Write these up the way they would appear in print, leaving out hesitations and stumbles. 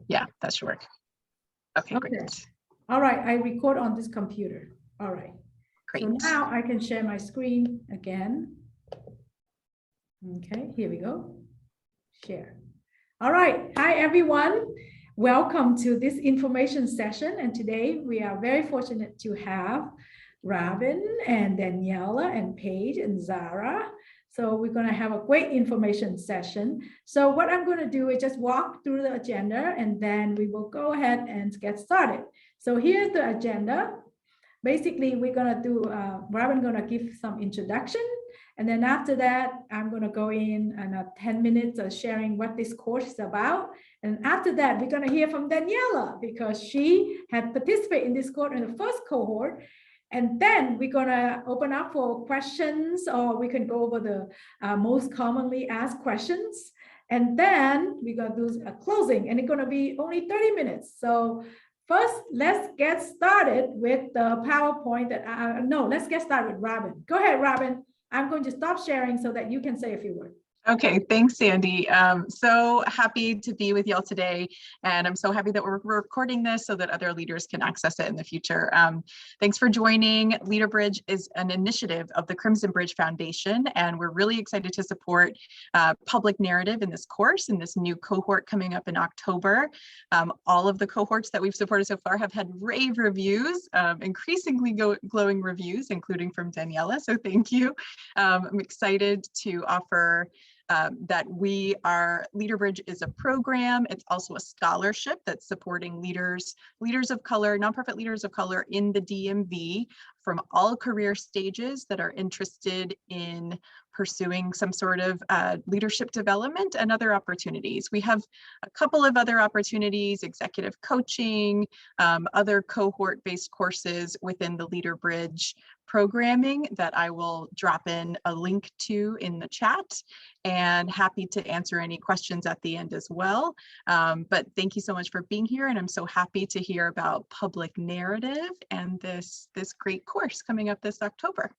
Yeah, that should work. Okay, Okay. great. All right, I record on this computer. All right. Great. So now I can share my screen again. Okay, here we go. Share. All right. Hi, everyone. Welcome to this information session. And today we are very fortunate to have Robin and Daniela and Paige and Zara. So we're going to have a great information session. So what I'm going to do is just walk through the agenda and then we will go ahead and get started. So here's the agenda. Basically, we're going to do, Robin going to give some introduction. And then after that, I'm going to go in and 10 minutes of sharing what this course is about. And after that, we're going to hear from Daniela because she had participated in this course in the first cohort. And then we're going to open up for questions, or we can go over the most commonly asked questions. And then we're going to do a closing, and it's going to be only 30 minutes. So first, let's get started with the PowerPoint that let's get started with Robin. Go ahead, Robin. I'm going to stop sharing so that you can say a few words. Okay, thanks, Sandy. So happy to be with y'all today. And I'm so happy that we're recording this so that other leaders can access it in the future. Thanks for joining. LeaderBridge is an initiative of the Crimson Bridge Foundation, and we're really excited to support public narrative in this course, in this new cohort coming up in October. All of the cohorts that we've supported so far have had rave reviews, increasingly glowing reviews, including from Daniela, so thank you. I'm excited to offer that LeaderBridge is a program. It's also a scholarship that's supporting leaders of color, nonprofit leaders of color in the DMV from all career stages that are interested in pursuing some sort of leadership development and other opportunities. We have a couple of other opportunities, executive coaching, other cohort-based courses within the LeaderBridge programming that I will drop in a link to in the chat, and happy to answer any questions at the end as well. But thank you so much for being here, and I'm so happy to hear about public narrative and this great course coming up this October.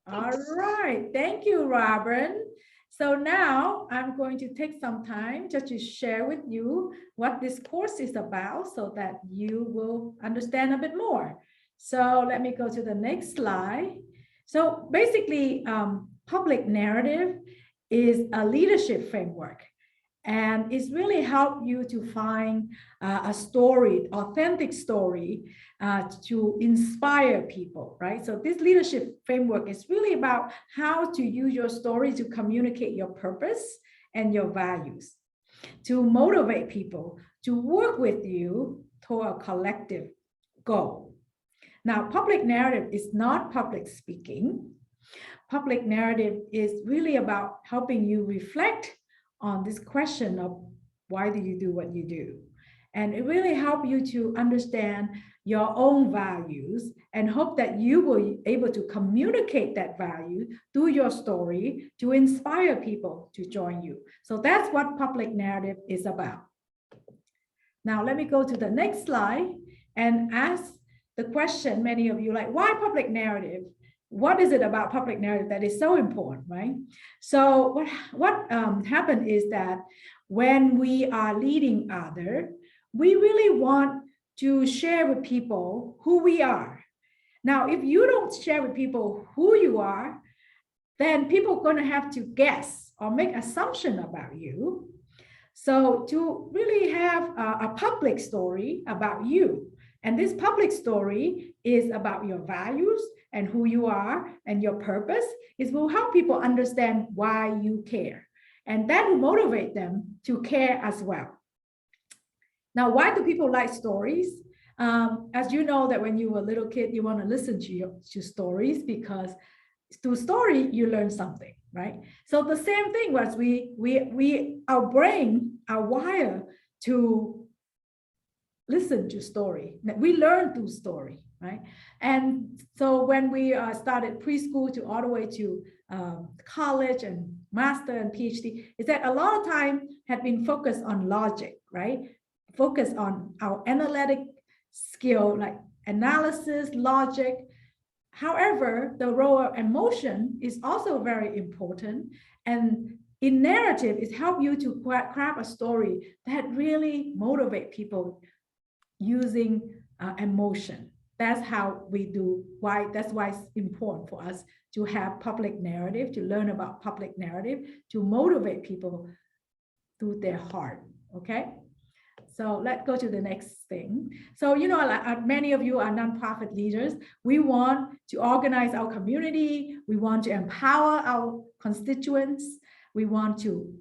Thanks. All right, thank you, Robin. So now I'm going to take some time just to share with you what this course is about so that you will understand a bit more. So let me go to the next slide. So basically, public narrative is a leadership framework, and it's really helped you to find a story, authentic story, to inspire people, right? So this leadership framework is really about how to use your story to communicate your purpose and your values, to motivate people to work with you toward a collective goal. Now, public narrative is not public speaking. Public narrative is really about helping you reflect on this question of why do you do what you do? And it really helps you to understand your own values and hope that you will be able to communicate that value through your story to inspire people to join you. So that's what public narrative is about. Now, let me go to the next slide and ask the question, many of you like, why public narrative? What is it about public narrative that is so important, right? So what happened is that when we are leading others, we really want to share with people who we are. Now, if you don't share with people who you are, then people are going to have to guess or make assumption about you. So to really have a public story about you, and this public story is about your values and who you are and your purpose, it will help people understand why you care. And that will motivate them to care as well. Now, why do people like stories? As you know, that when you were a little kid, you want to listen to stories because through story, you learn something, right? So the same thing was our brain are wired to listen to story. We learn through story, right? And so when we started preschool to all the way to college and master and PhD, is that a lot of time had been focused on logic, right? Focus on our analytic skill, like analysis, logic. However, the role of emotion is also very important. And in narrative is help you to craft a story that really motivate people using emotion. That's how we do. That's why it's important for us to have public narrative, to learn about public narrative, to motivate people through their heart. Okay. So let's go to the next thing. So, you know, many of you are nonprofit leaders. We want to organize our community. We want to empower our constituents. We want to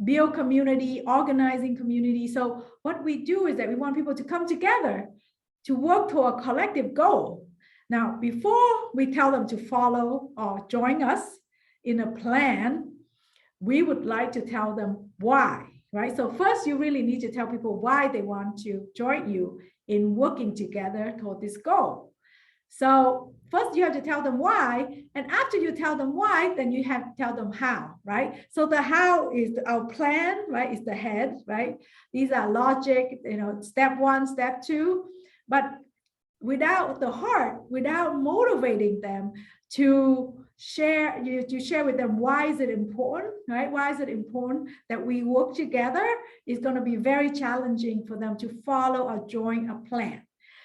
build community, organizing community. So what we do is that we want people to come together to work toward a collective goal. Now, before we tell them to follow or join us in a plan, we would like to tell them why. Right? So first, you really need to tell people why they want to join you in working together toward this goal. So first, you have to tell them why. And after you tell them why, then you have to tell them how, right? So the how is our plan, right? Is the head, right? These are logic, you know, step 1, step 2. But without the heart, without motivating them to share with them why is it important, right? Why is it important that we work together? It's going to be very challenging for them to follow or join a plan.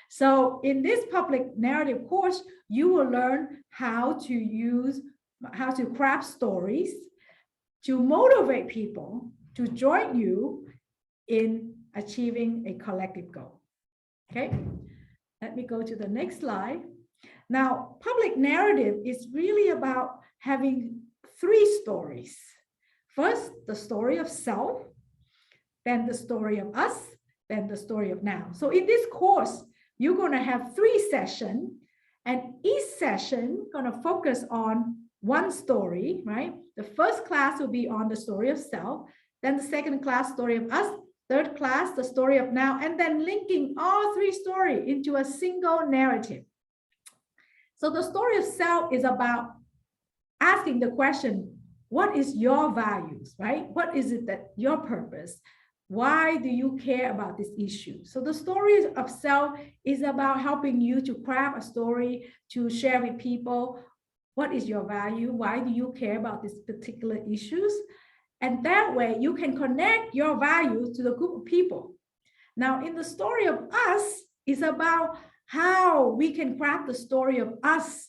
So in this public narrative course, you will learn how to craft stories to motivate people to join you in achieving a collective goal. Okay, let me go to the next slide. Now, public narrative is really about having 3 stories. First, the story of self, then the story of us, then the story of now. So in this course, you're going to have 3 sessions, and each session going to focus on one story, right? The first class will be on the story of self, then the second class, story of us, third class, the story of now, and then linking all 3 stories into a single narrative. So the story of self is about asking the question, what is your values, right? What is it that your purpose? Why do you care about this issue? So the story of self is about helping you to craft a story to share with people. What is your value? Why do you care about these particular issues? And that way you can connect your values to the group of people. Now, in the story of us, it's about how we can craft the story of us.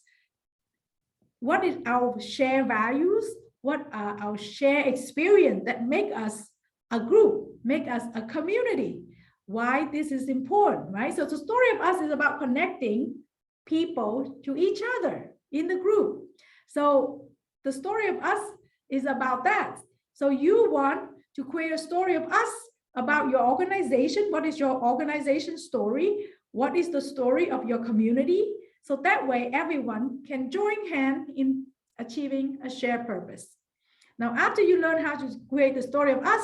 What is our shared values? What are our shared experience that make us a group, make us a community? Why this is important, right? So the story of us is about connecting people to each other in the group. So the story of us is about that. So you want to create a story of us about your organization. What is your organization story? What is the story of your community? So that way everyone can join hands in achieving a shared purpose. Now, after you learn how to create the story of us,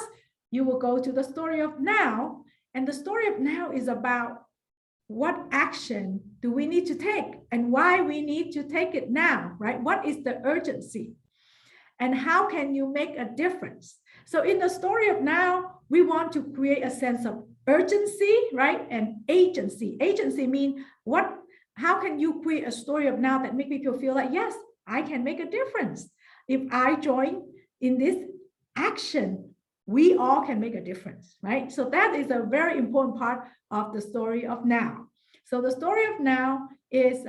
you will go to the story of now. And the story of now is about what action do we need to take and why we need to take it now, right? What is the urgency? And how can you make a difference? So in the story of now, we want to create a sense of urgency, right? And agency. Agency means how can you create a story of now that make people feel like, yes, I can make a difference. If I join in this action, we all can make a difference, right? So that is a very important part of the story of now. So the story of now is,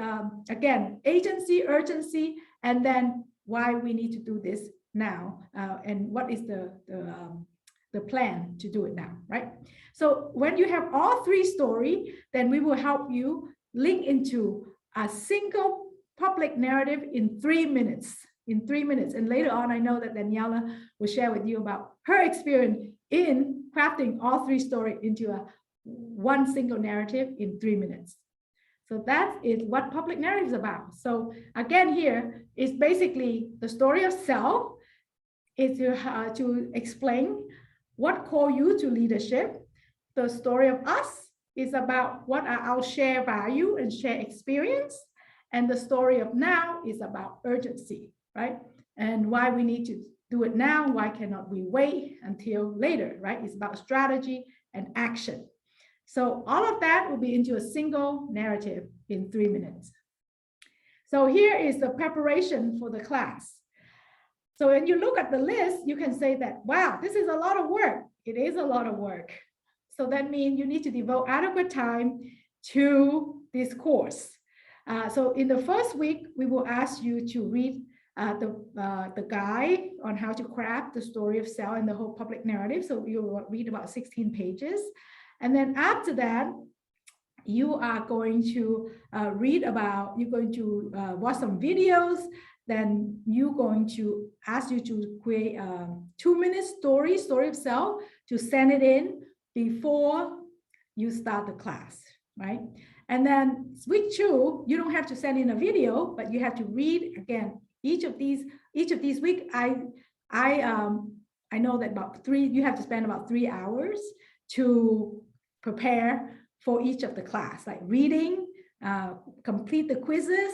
again, agency, urgency, and then why we need to do this now, and what is the plan to do it now, right? So when you have all 3 stories, then we will help you link into a single public narrative in 3 minutes. In 3 minutes. And later on, I know that Daniela will share with you about her experience in crafting all 3 stories into one single narrative in 3 minutes. So that is what public narrative is about. So again, here is basically the story of self is to explain what call you to leadership. The story of us is about what are our shared value and shared experience. And the story of now is about urgency, right? And why we need to do it now. Why cannot we wait until later, right? It's about strategy and action. So all of that will be into a single narrative in 3 minutes. So here is the preparation for the class. So when you look at the list, you can say that, wow, this is a lot of work. It is a lot of work. So that means you need to devote adequate time to this course. So in the first week, we will ask you to read the guide on how to craft the story of self and the whole public narrative. So you will read about 16 pages. And then after that, you are going to you're going to watch some videos. Then you're going to ask you to create a 2-minute story of self, to send it in before you start the class, right? And then week 2, you don't have to send in a video, but you have to read again each of these week. I know that you have to spend about 3 hours to prepare for each of the class, like reading, complete the quizzes,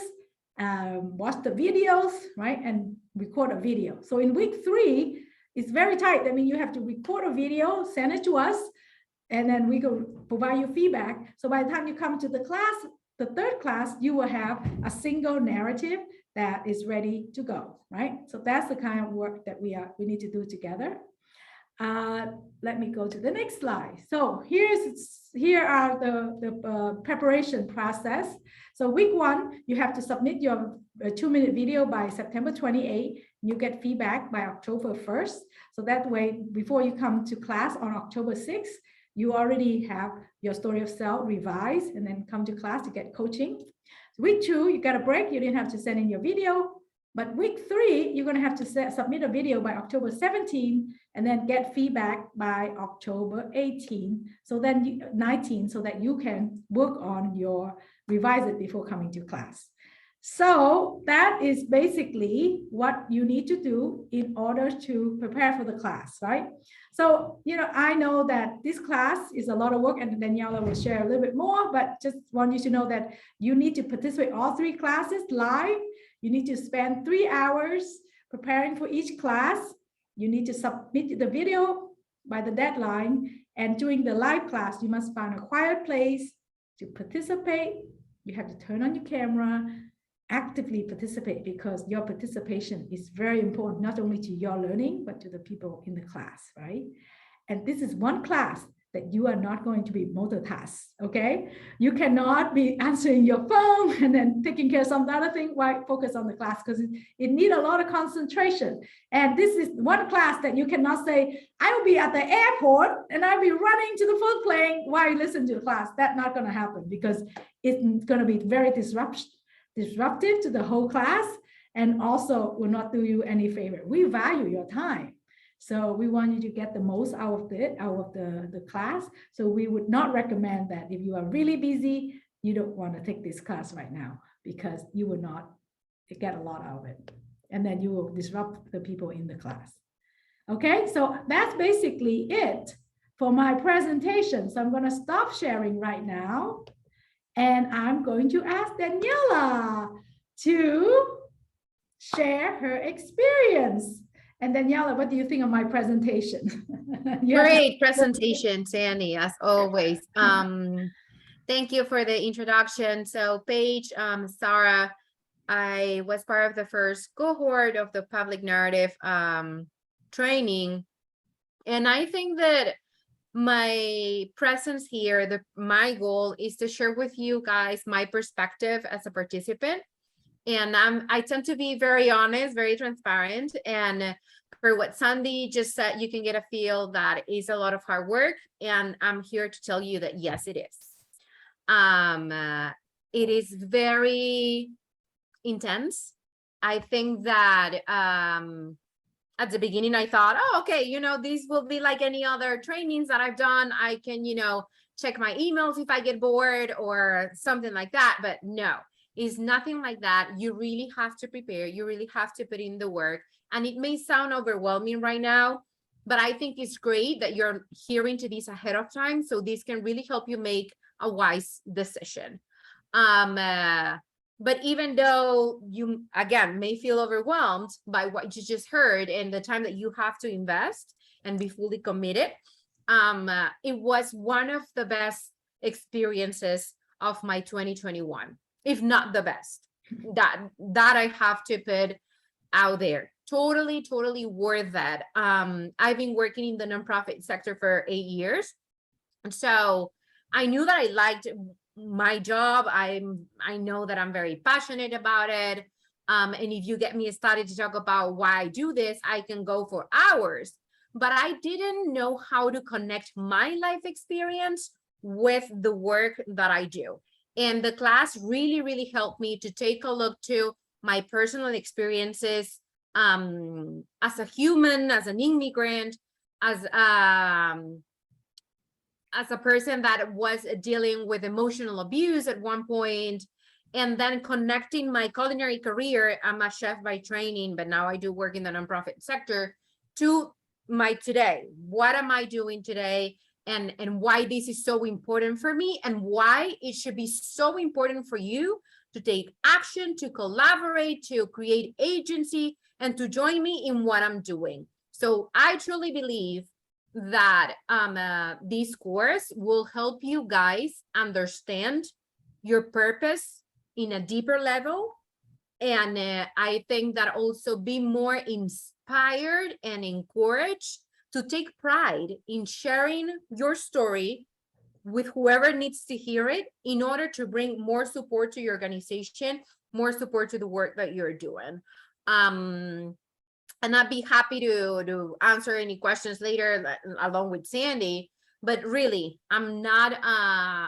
watch the videos, right? And record a video. So in week 3, it's very tight. I mean, you have to record a video, send it to us, and then we can provide you feedback. So by the time you come to the class, the third class, you will have a single narrative that is ready to go, right? So that's the kind of work that we need to do together. Let me go to the next slide. So here are the preparation process. So week 1, you have to submit your 2-minute video by September 28. You get feedback by October 1st. So that way, before you come to class on October 6th, you already have your story of self revised, and then come to class to get coaching. Week 2, you got a break. You didn't have to send in your video. But week 3, you're going to have to submit a video by October 17, and then get feedback by October 18, so then 19, so that you can work on revise it before coming to class. So that is basically what you need to do in order to prepare for the class, right? So, I know that this class is a lot of work, and Daniela will share a little bit more, but just want you to know that you need to participate all 3 classes live. You need to spend 3 hours preparing for each class. You need to submit the video by the deadline. And during the live class, you must find a quiet place to participate. You have to turn on your camera, actively participate, because your participation is very important, not only to your learning, but to the people in the class, right? And this is one class that you are not going to be multitask, okay? You cannot be answering your phone and then taking care of some other thing while focus on the class, because it needs a lot of concentration. And this is one class that you cannot say, I will be at the airport and I'll be running to the food plane while you listen to the class. That's not gonna happen, because it's gonna be very disruptive to the whole class, and also will not do you any favor. We value your time. So we want you to get the most out of the class. So we would not recommend that if you are really busy, you don't want to take this class right now, because you will not get a lot out of it. And then you will disrupt the people in the class. Okay, so that's basically it for my presentation. So I'm going to stop sharing right now. And I'm going to ask Daniela to share her experience. And Daniela, what do you think of my presentation? Great presentation, Sandy, as always. Thank you for the introduction. So Paige, Sarah, I was part of the first cohort of the public narrative training. And I think that my presence here, my goal is to share with you guys my perspective as a participant. And I tend to be very honest, very transparent. And for what Sandy just said, you can get a feel that it's a lot of hard work. And I'm here to tell you that, yes, it is. It is very intense. I think that at the beginning, I thought, oh, okay, these will be like any other trainings that I've done. I can, check my emails if I get bored or something like that. But no. It's nothing like that. You really have to prepare. You really have to put in the work. And it may sound overwhelming right now, but I think it's great that you're hearing to this ahead of time. So this can really help you make a wise decision. But even though you, again, may feel overwhelmed by what you just heard and the time that you have to invest and be fully committed, it was one of the best experiences of my 2021. If not the best, that I have to put out there. totally worth it. I've been working in the nonprofit sector for 8 years. And so I knew that I liked my job. I know that I'm very passionate about it. And if you get me started to talk about why I do this, I can go for hours. But I didn't know how to connect my life experience with the work that I do. And the class really helped me to take a look to my personal experiences as a human, as an immigrant, as a person that was dealing with emotional abuse at one point, and then connecting my culinary career. I'm a chef by training, but now I do work in the nonprofit sector, to my today. What am I doing today? And why this is so important for me, and why it should be so important for you to take action, to collaborate, to create agency, and to join me in what I'm doing. So I truly believe that this course will help you guys understand your purpose in a deeper level. And I think that also be more inspired and encouraged to take pride in sharing your story with whoever needs to hear it, in order to bring more support to your organization, more support to the work that you're doing. And I'd be happy to answer any questions later along with Sandy, but really, I'm not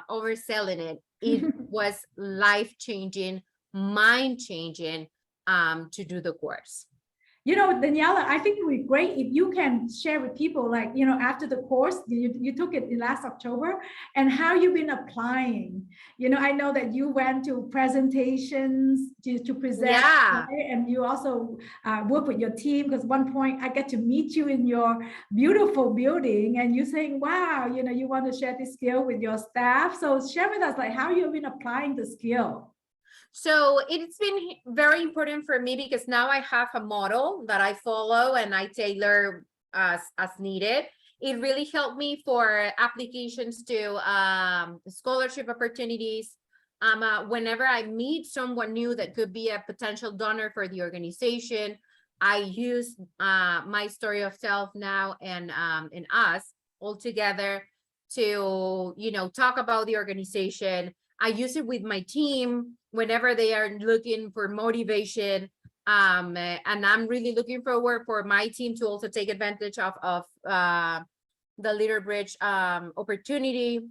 overselling it. It was life-changing, mind-changing to do the course. You know, Daniela, I think it would be great if you can share with people, like, you know, after the course, you took it in last October, and how you've been applying. You know, I know that you went to presentations to present, Yeah. right? And you also work with your team, because one point I get to meet you in your beautiful building, and you saying, wow, you know, you want to share this skill with your staff. So share with us, like, how you've been applying the skill. So it's been very important for me, because now I have a model that I follow and I tailor as needed. It really helped me for applications to scholarship opportunities. Whenever I meet someone new that could be a potential donor for the organization, I use my story of self now and us all together to, you know, talk about the organization. I use it with my team whenever they are looking for motivation. And I'm really looking forward for my team to also take advantage of the LeaderBridge opportunity.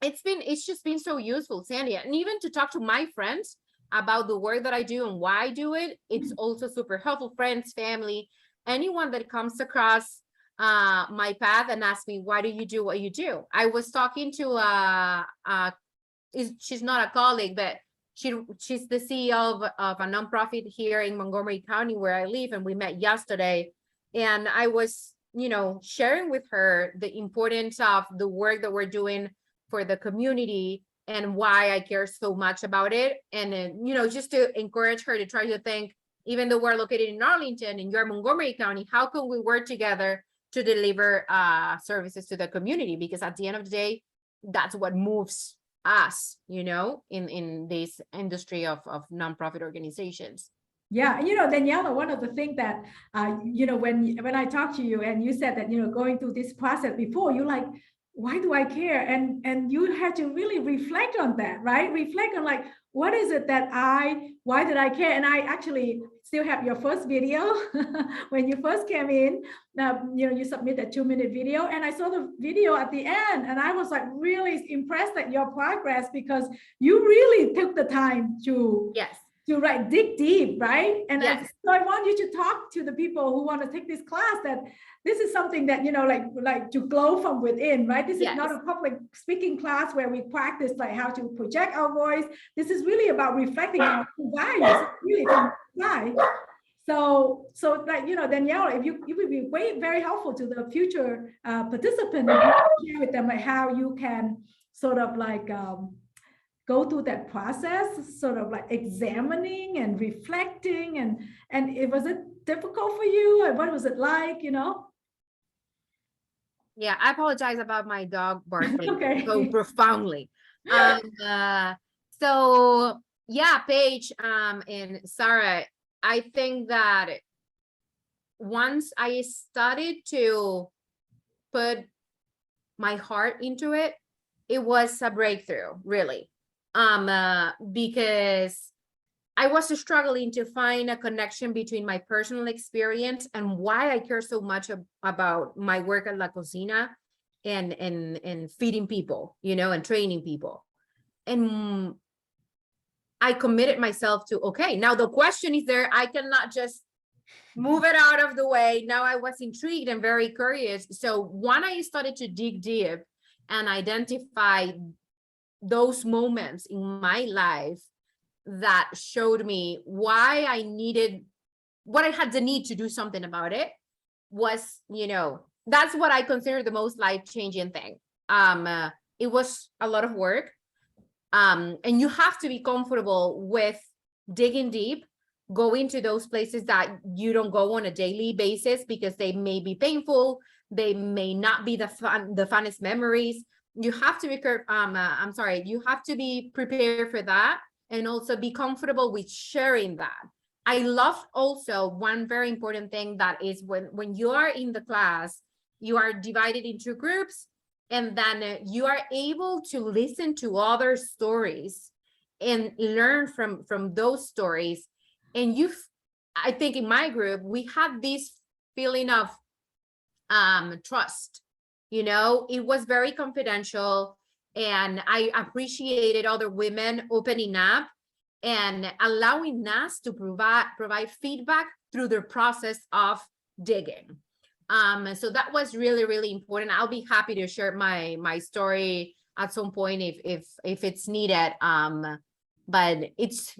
It's just been so useful, Sandy. And even to talk to my friends about the work that I do and why I do it, it's also super helpful. Friends, family, anyone that comes across my path and asks me, why do you do what you do? I was talking to she's not a colleague, but she's the CEO of a nonprofit here in Montgomery County where I live, and we met yesterday. And I was, you know, sharing with her the importance of the work that we're doing for the community and why I care so much about it. And then, you know, just to encourage her to try to think, even though we're located in Arlington and you're Montgomery County, how can we work together to deliver services to the community? Because at the end of the day, that's what moves us, you know, in this industry of nonprofit organizations. Yeah, you know, Daniela, one of the things that, you know, when I talked to you and you said that, you know, going through this process before, you're like, why do I care? And you had to really reflect on that, right? Reflect on, like, what is it that why did I care? And I actually still have your first video when you first came in. You know, you submit a 2-minute video, and I saw the video at the end, and I was like really impressed at your progress, because you really took the time to dig deep, right? And yes. so I want you to talk to the people who want to take this class, that this is something that, you know, like to glow from within, right? This is not a public speaking class where we practice like how to project our voice. This is really about reflecting on our values, really from inside. So like, you know, Daniela, if you would be very helpful to the future participant, if you share with them like how you can sort of like go through that process, sort of like examining and reflecting, and was it difficult for you, and what was it like, you know? Yeah, I apologize about my dog barking Okay. so profoundly. So yeah, Paige and Sarah, I think that once I started to put my heart into it, it was a breakthrough, really. Because I was struggling to find a connection between my personal experience and why I care so much about my work at La Cocina and feeding people, you know, and training people. And I committed myself to, okay, now the question is there, I cannot just move it out of the way. Now I was intrigued and very curious. So when I started to dig deep and identify those moments in my life that showed me why I needed, what I had the need to do something about it, was, you know, that's what I consider the most life-changing thing. It was a lot of work. And you have to be comfortable with digging deep, going to those places that you don't go on a daily basis because they may be painful, they may not be the funnest memories. You have to be you have to be prepared for that, and also be comfortable with sharing that. I love also one very important thing, that is when you are in the class, you are divided into groups, and then you are able to listen to other stories and learn from those stories. And I think in my group, we had this feeling of trust. You know, it was very confidential, and I appreciated other women opening up and allowing us to provide feedback through the process of digging. So that was really, really important. I'll be happy to share my story at some point if it's needed. But it's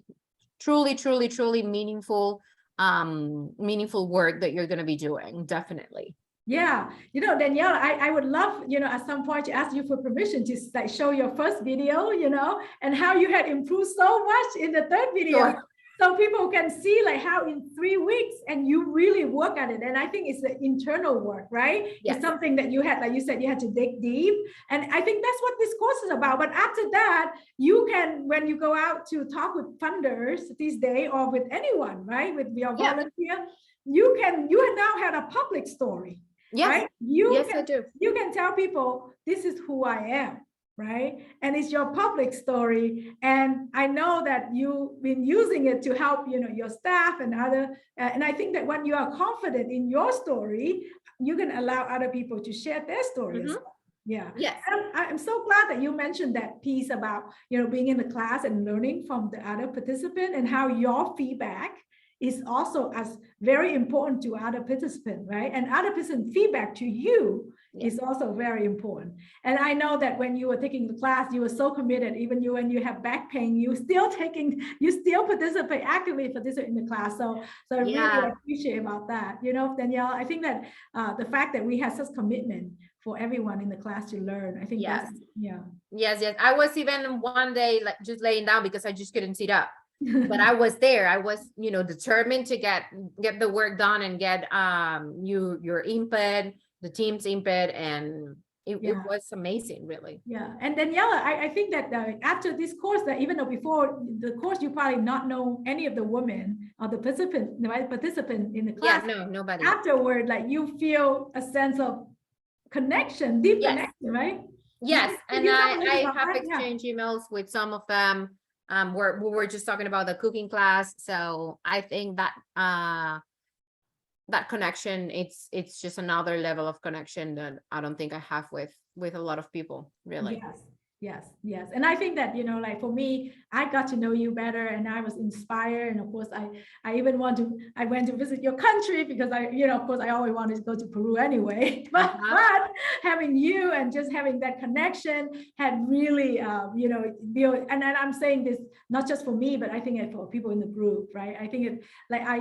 truly meaningful work that you're going to be doing, definitely. Yeah, you know, Daniela, I would love, you know, at some point to ask you for permission to like show your first video, you know, and how you had improved so much in the third video. Sure. So people can see like how in 3 weeks and you really work at it. And I think it's the internal work, right? Yes. It's something that you had, like you said, you had to dig deep. And I think that's what this course is about. But after that, you can, when you go out to talk with funders these days or with anyone, right? With your volunteer, you have now had a public story. Yes, right? I do. You can tell people, this is who I am, right? And it's your public story. And I know that you've been using it to help, you know, your staff and other. And I think that when you are confident in your story, you can allow other people to share their story as well. Yeah. Yes. I'm so glad that you mentioned that piece about, you know, being in the class and learning from the other participant, and how your feedback is also as very important to other participants, right? And other participant feedback to you is also very important. And I know that when you were taking the class, you were so committed. Even when you have back pain, you still actively participate in the class. So I really appreciate about that. You know, Danielle, I think that the fact that we have such commitment for everyone in the class to learn, I think that's, Yes. I was even one day like just laying down because I just couldn't sit up. But I was there. I was, you know, determined to get the work done and get your input, the team's input, and it was amazing, really. Yeah. And Daniela, I think that after this course, that even though before the course you probably not know any of the women or the participant in the class. Yeah, no, nobody. Afterward, like you feel a sense of connection, deep connection, right? Yes, and I have exchanged emails with some of them. We were just talking about the cooking class, so I think that that connection, it's just another level of connection that I don't think I have with a lot of people, really. Yes. And I think that, you know, like for me, I got to know you better and I was inspired. And of course, I went to visit your country because of course, I always wanted to go to Peru anyway. But having you and just having that connection had really, built. And I'm saying this not just for me, but I think it for people in the group, right? I think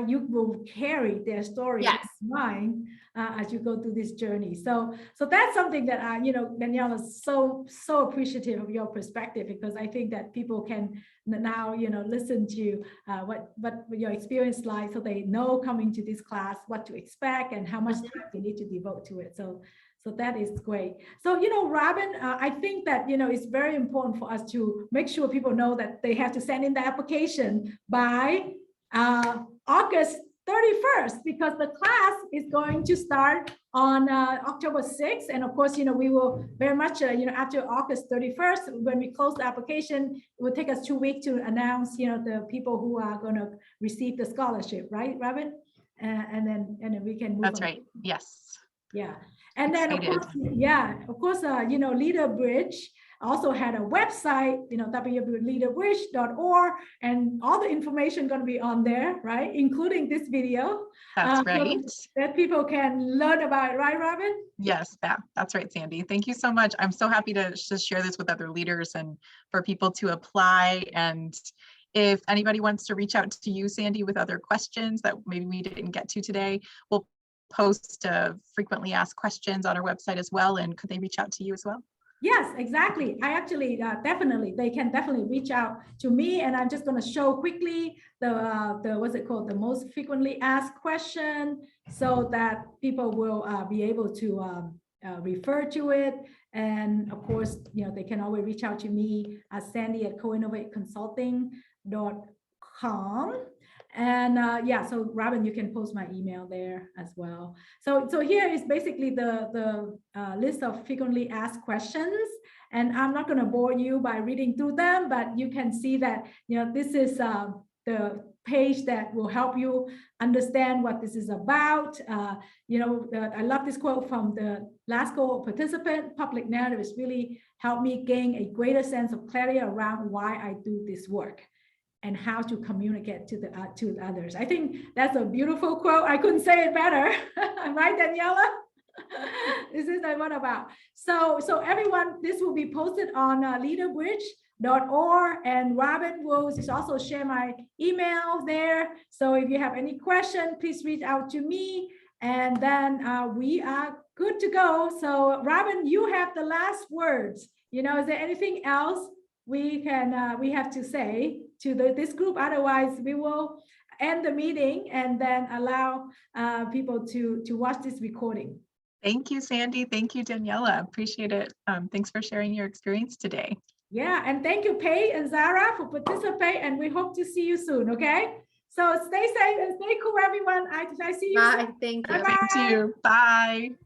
you will carry their story in mind as you go through this journey. So that's something that Daniela is so appreciative of your perspective, because I think that people can now listen to what your experience like, so they know coming to this class what to expect and how much time they need to devote to it. So that is great. So Robin, I think that it's very important for us to make sure people know that they have to send in the application by August 31st, because the class is going to start on October 6th. And of course, we will very much, after August 31st, when we close the application, it will take us 2 weeks to announce, the people who are going to receive the scholarship, right, Robin? And then we can move That's on. right. Yes. Yeah. And then, of Excited. course, LeaderBridge also had a website, www.leaderbridge.org, and all the information going to be on there, right? Including this video. That's right. So that people can learn about it, right, Robin? Yes, that's right, Sandy. Thank you so much. I'm so happy to just share this with other leaders and for people to apply. And if anybody wants to reach out to you, Sandy, with other questions that maybe we didn't get to today, we'll post frequently asked questions on our website as well. And could they reach out to you as well? Yes, exactly. I actually they can definitely reach out to me, and I'm just going to show quickly the what's it called, the most frequently asked question, so that people will be able to refer to it. And of course, they can always reach out to me at sandy@coinnovateconsulting.com. And so Robin, you can post my email there as well. So here is basically the list of frequently asked questions. And I'm not going to bore you by reading through them, but you can see that, this is the page that will help you understand what this is about. I love this quote from the last cohort participant. Public narrative has really helped me gain a greater sense of clarity around why I do this work and how to communicate to others. I think that's a beautiful quote. I couldn't say it better. Right, Daniela? This is what about. So everyone, this will be posted on LeaderBridge.org, and Robin will also share my email there. So if you have any question, please reach out to me, and then we are good to go. So Robin, you have the last words. Is there anything else we have to say to this group? Otherwise, we will end the meeting and then allow people to watch this recording. Thank you, Sandy. Thank you, Daniela. Appreciate it. Thanks for sharing your experience today. Yeah, and thank you, Paige and Zara, for participating, and we hope to see you soon, okay? So stay safe and stay cool, everyone. I see you Bye. soon. Thank you. Bye-bye. Thank you. Bye.